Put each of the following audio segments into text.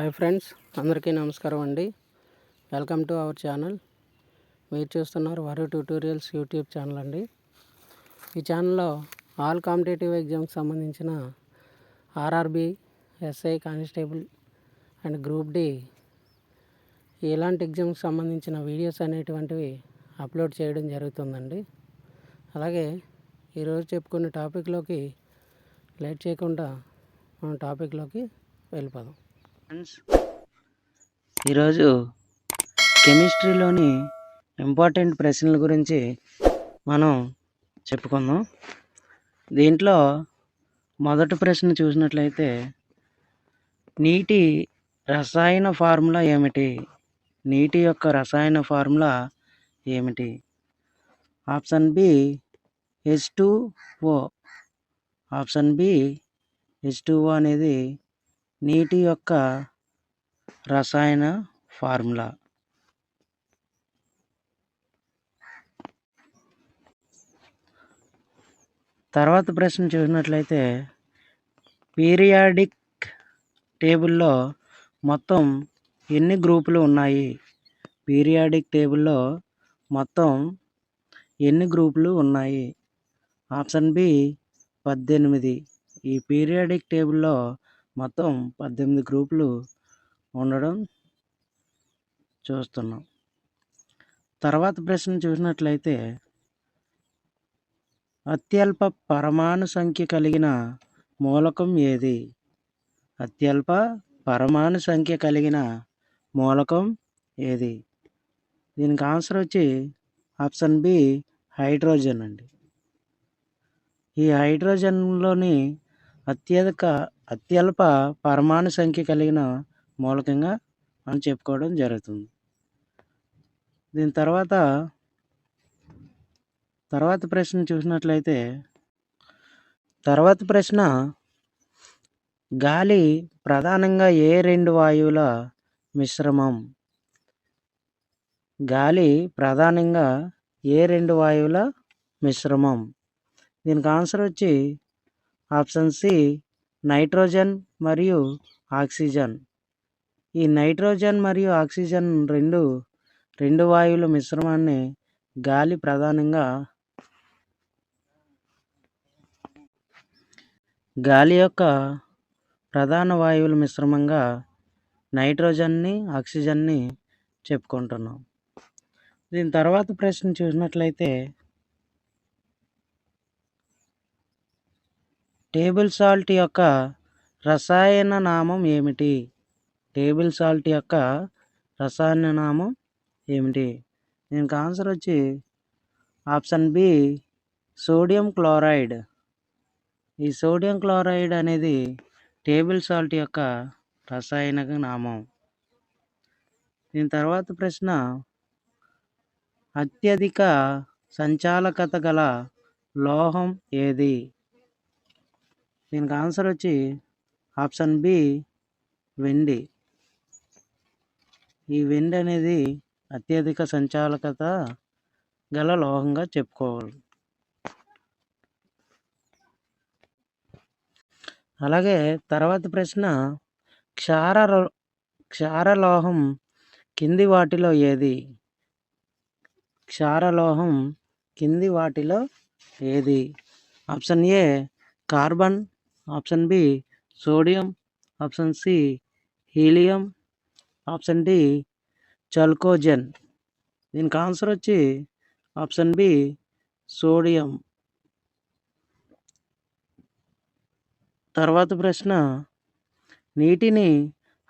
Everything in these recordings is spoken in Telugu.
హాయ్ ఫ్రెండ్స్, అందరికీ నమస్కారం అండి. Welcome to our channel. మీరు చూస్తున్నారు వరు ట్యూటోరియల్స్ యూట్యూబ్ ఛానల్ అండి. ఈ ఛానల్లో ఆల్ కాంపిటేటివ్ ఎగ్జామ్కి సంబంధించిన RRB, SI, constable and group D ఇలాంటి ఎగ్జామ్కి సంబంధించిన వీడియోస్ అనేటువంటివి అప్లోడ్ చేయడం జరుగుతుందండి. అలాగే ఈరోజు చెప్పుకునే టాపిక్లోకి లేట్ చేయకుండా మనం టాపిక్లోకి వెళ్ళిపోదాం. ఫ్రెండ్స్, ఈరోజు కెమిస్ట్రీలోని ఇంపార్టెంట్ ప్రశ్నల గురించి మనం చెప్పుకుందాం. దీంట్లో మొదటి ప్రశ్న చూసినట్లయితే, నీటి రసాయన ఫార్ములా ఏమిటి? నీటి యొక్క రసాయన ఫార్ములా ఏమిటి? Option B H2O. Option B H2O అనేది నీటి యొక్క రసాయన ఫార్ములా. తర్వాత ప్రశ్న చూసినట్లయితే, పీరియాడిక్ టేబుల్లో మొత్తం ఎన్ని గ్రూపులు ఉన్నాయి? పీరియాడిక్ టేబుల్లో మొత్తం ఎన్ని గ్రూపులు ఉన్నాయి? Option B 18. ఈ పీరియాడిక్ టేబుల్లో మొత్తం 18 గ్రూపులు ఉండడం చూస్తున్నాం. తర్వాత ప్రశ్న చూసినట్లయితే, అత్యల్ప పరమాణు సంఖ్య కలిగిన మూలకం ఏది? అత్యల్ప పరమాణు సంఖ్య కలిగిన మూలకం ఏది? దీనికి ఆన్సర్ వచ్చి ఆప్షన్ బి హైడ్రోజన్ అండి. ఈ హైడ్రోజన్లోని అత్యల్ప పరమాణు సంఖ్య కలిగిన మూలకంగా మనం చెప్పుకోవడం జరుగుతుంది. దీని తర్వాత ప్రశ్న చూసినట్లయితే, తర్వాత ప్రశ్న, గాలి ప్రధానంగా ఏ రెండు వాయువుల మిశ్రమం? గాలి ప్రధానంగా ఏ రెండు వాయువుల మిశ్రమం? దీనికి ఆన్సర్ వచ్చి ఆప్షన్ సి నైట్రోజన్ మరియు ఆక్సిజన్. ఈ నైట్రోజన్ మరియు ఆక్సిజన్ రెండు వాయువుల మిశ్రమాన్ని గాలి యొక్క ప్రధాన వాయువుల మిశ్రమంగా నైట్రోజన్ని, ఆక్సిజన్ని చెప్పుకుంటున్నాం. దీని తర్వాత ప్రశ్న చూసినట్లయితే, టేబుల్ సాల్ట్ యొక్క రసాయన నామం ఏమిటి? టేబుల్ సాల్ట్ యొక్క రసాయన నామం ఏమిటి? దీనికి ఆన్సర్ వచ్చి ఆప్షన్ బి సోడియం క్లోరైడ్. ఈ సోడియం క్లోరైడ్ అనేది టేబుల్ సాల్ట్ యొక్క రసాయన నామం. దీని తర్వాత ప్రశ్న, అత్యధిక సంచాలకత గల లోహం ఏది? దీనికి ఆన్సర్ వచ్చి ఆప్షన్ బి వెండి. ఈ వెండి అనేది అత్యధిక సంచాలకత గల లోహంగా చెప్పుకోవాలి. అలాగే తర్వాత ప్రశ్న, క్షారలోహం కింది వాటిలో ఏది? క్షారలోహం కింది వాటిలో ఏది? Option A carbon, option B sodium, option C helium, option D chalcogen. దీనికి ఆన్సర్ వచ్చి ఆప్షన్ బి సోడియం. తర్వాత ప్రశ్న, నీటిని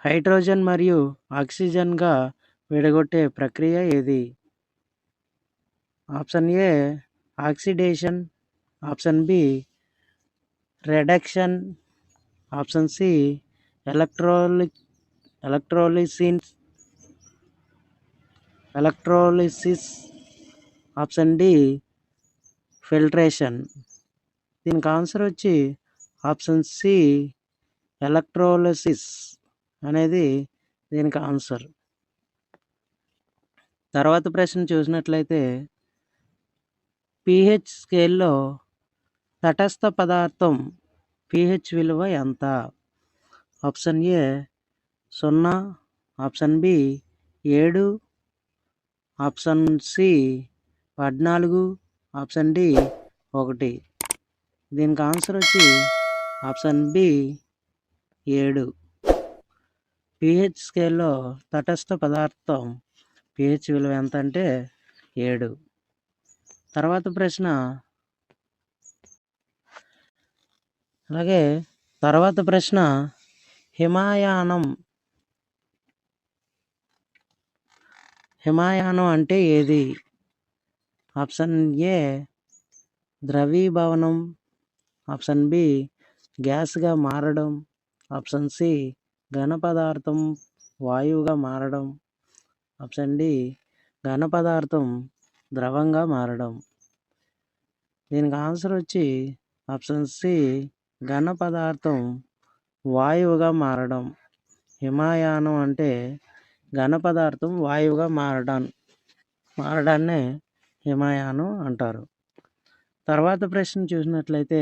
హైడ్రోజన్ మరియు ఆక్సిజన్గా విడగొట్టే ప్రక్రియ ఏది? Option A oxidation, option B reduction, option C electrolysis, option D filtration. దీనికి ఆన్సర్ వచ్చి ఆప్షన్ సి ఎలక్ట్రోలిసిస్ అనేది దీనికి ఆన్సర్. తర్వాత ప్రశ్న చూసినట్లయితే, pH స్కేల్లో తటస్థ పదార్థం pH విలువ ఎంత? Option A 0, option B 7, option C 14, option D 1. దీనికి ఆన్సర్ వచ్చి ఆప్షన్ బి 7. pH స్కేల్లో తటస్థ పదార్థం pH విలువ ఎంత అంటే 7. తర్వాత ప్రశ్న హిమాయానం అంటే ఏది? ఆప్షన్ ఏ ద్రవీభవనం, ఆప్షన్ బి గ్యాస్గా మారడం, ఆప్షన్ సి ఘన పదార్థం వాయువుగా మారడం, ఆప్షన్ డి ఘన పదార్థం ద్రవంగా మారడం. దీనికి ఆన్సర్ వచ్చి ఆప్షన్ సి ఘన పదార్థం వాయువుగా మారడం. హిమాయానం అంటే ఘన పదార్థం వాయువుగా మారడాన్నే హిమాయానం అంటారు. తర్వాత ప్రశ్న చూసినట్లయితే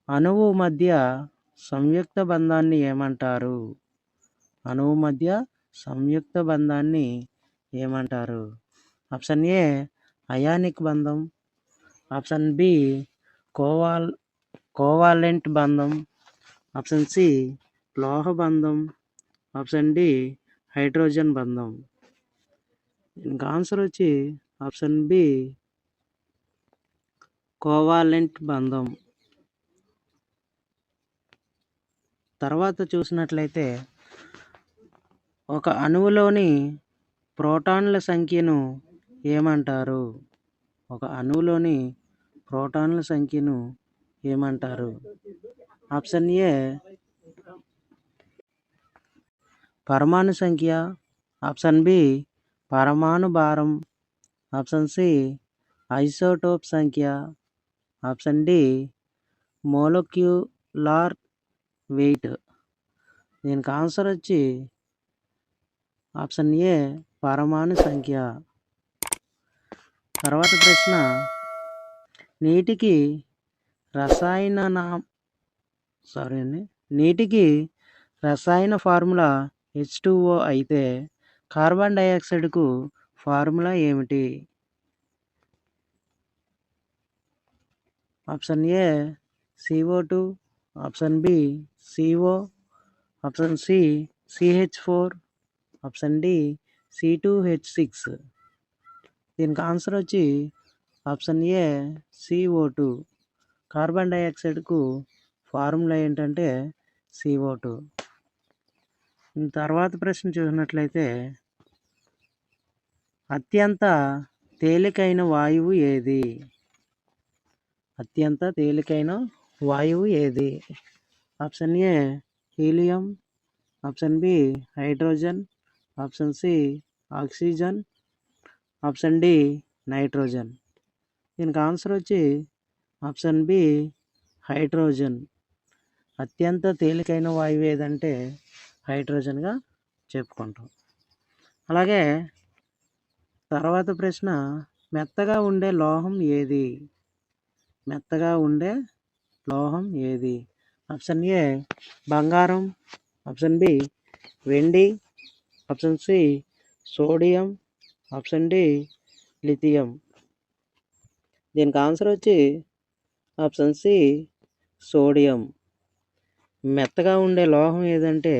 అణువు మధ్య సంయుక్త బంధాన్ని ఏమంటారు? అణువు మధ్య సంయుక్త బంధాన్ని ఏమంటారు? ఆప్షన్ ఏ అయానిక్ బంధం, ఆప్షన్ బి కోవాలెంట్ బంధం, ఆప్షన్ సి లోహ బంధం, ఆప్షన్ డి హైడ్రోజన్ బంధం. ఇంకా ఆన్సర్ వచ్చి ఆప్షన్ బి కోవాలెంట్ బంధం. తర్వాత చూసినట్లయితే ఒక అణువులోని ప్రోటాన్ల సంఖ్యను ఏమంటారు? ఒక అణువులోని ప్రోటాన్ల సంఖ్యను ఏమంటారు? ఆప్షన్ ఏ పరమాణు సంఖ్య, ఆప్షన్ బి పరమాణు భారం, ఆప్షన్ సి ఐసోటోప్ సంఖ్య, ఆప్షన్ డి మోలక్యులార్ వెయిట్. దీనికి ఆన్సర్ వచ్చి ఆప్షన్ ఏ పరమాణు సంఖ్య. తర్వాత ప్రశ్న నీటికి రసాయన ఫార్ములా H2O అయితే కార్బన్ డైఆక్సైడ్కు ఫార్ములా ఏమిటి? Option A CO2, option B CO, option C CH4, option D C2H6. దీనికి ఆన్సర్ వచ్చి ఆప్షన్ ఏ CO2. కార్బన్ డైఆక్సైడ్కు ఫార్ములా ఏంటంటే CO2. తర్వాత ప్రశ్న చూసినట్లయితే అత్యంత తేలికైన వాయువు ఏది? అత్యంత తేలికైన వాయువు ఏది? Option A helium, option B hydrogen, option C oxygen, option D nitrogen. దీనికి ఆన్సర్ వచ్చి ఆప్షన్ బి హైడ్రోజన్. అత్యంత తేలికైన వాయువు ఏదంటే హైడ్రోజన్గా చెప్పుకుంటాం. అలాగే తర్వాత ప్రశ్న మెత్తగా ఉండే లోహం ఏది? మెత్తగా ఉండే లోహం ఏది? ఆప్షన్ ఏ బంగారం, ఆప్షన్ బి వెండి, option C sodium, option D lithium. దీనికి ఆన్సర్ వచ్చి ఆప్షన్ సి సోడియం. మెత్తగా ఉండే లోహం ఏదంటే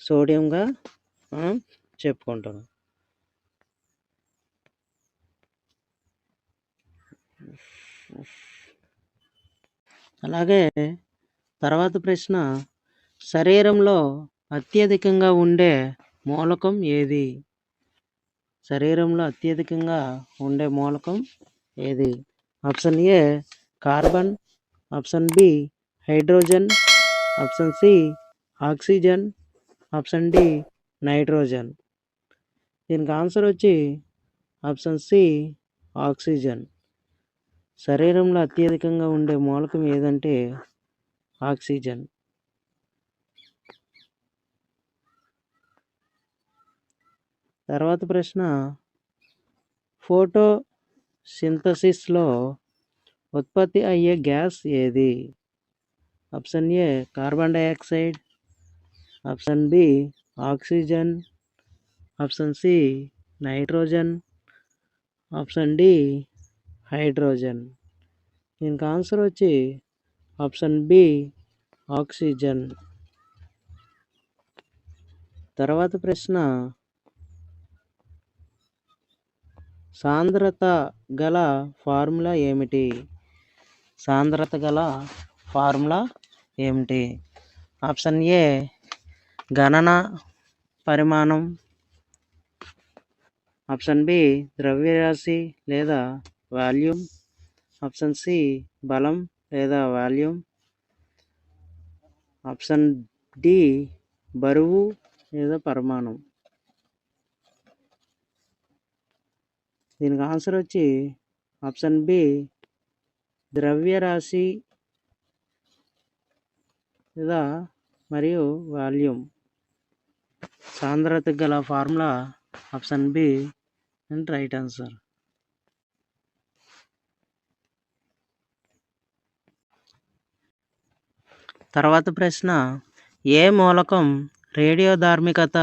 సోడియంగా మనం చెప్పుకుంటాం. అలాగే తర్వాత ప్రశ్న శరీరంలో అత్యధికంగా ఉండే మూలకం ఏది? శరీరంలో అత్యధికంగా ఉండే మూలకం ఏది? Option A carbon, option B hydrogen, option C oxygen, option D nitrogen. దీనికి ఆన్సర్ వచ్చి ఆప్షన్ సి ఆక్సిజన్. శరీరంలో అత్యధికంగా ఉండే మూలకం ఏదంటే ఆక్సిజన్. తర్వాత ప్రశ్న ఫోటో సింథసిస్లో ఉత్పత్తి అయ్యే గ్యాస్ ఏది? Option A carbon dioxide, option B oxygen, option C nitrogen, option D hydrogen. దీనికి ఆన్సర్ వచ్చి ఆప్షన్ బి ఆక్సిజన్. తర్వాత ప్రశ్న, సాంద్రత గల ఫార్ములా ఏమిటి? సాంద్రత గల ఫార్ములా ఏమిటి? ఆప్షన్ ఏ గణన పరిమాణం, ఆప్షన్ బి ద్రవ్యరాశి లేదా వాల్యూమ్, ఆప్షన్ సి బలం లేదా వాల్యూమ్, ఆప్షన్ డి బరువు లేదా పరిమాణం. దీనికి ఆన్సర్ వచ్చి ఆప్షన్ బి ద్రవ్యరాశి లేదా మరియు వాల్యూమ్. సాంద్రత గల formula option B and right answer. తర్వాత ప్రశ్న, ఏ మూలకం రేడియోధార్మికత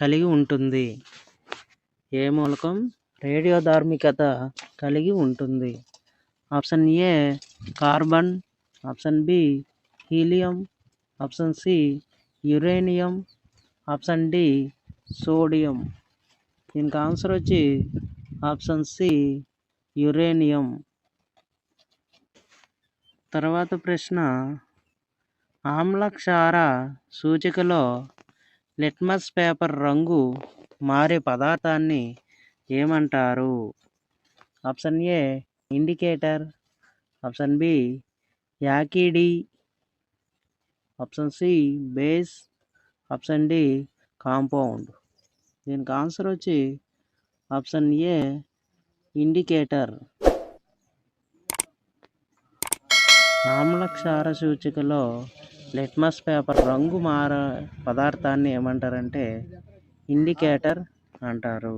కలిగి ఉంటుంది? ఏ మూలకం రేడియోధార్మికత కలిగి ఉంటుంది? Option A carbon, option B helium, option C uranium, option D sodium. దీనికి ఆన్సర్ వచ్చి ఆప్షన్ సి యురేనియం. తర్వాత ప్రశ్న, ఆమ్లక్షార సూచికలో లిట్మస్ పేపర్ రంగు మారే పదార్థాన్ని ఏమంటారు? Option A indicator, option B యాకిడి, option C base, option D compound. దీనికి ఆన్సర్ వచ్చి ఆప్షన్ ఏ ఇండికేటర్. ఆమ్లక్షార సూచికలో లిట్మస్ పేపర్ రంగు మారే పదార్థాన్ని ఏమంటారంటే ఇండికేటర్ అంటారు.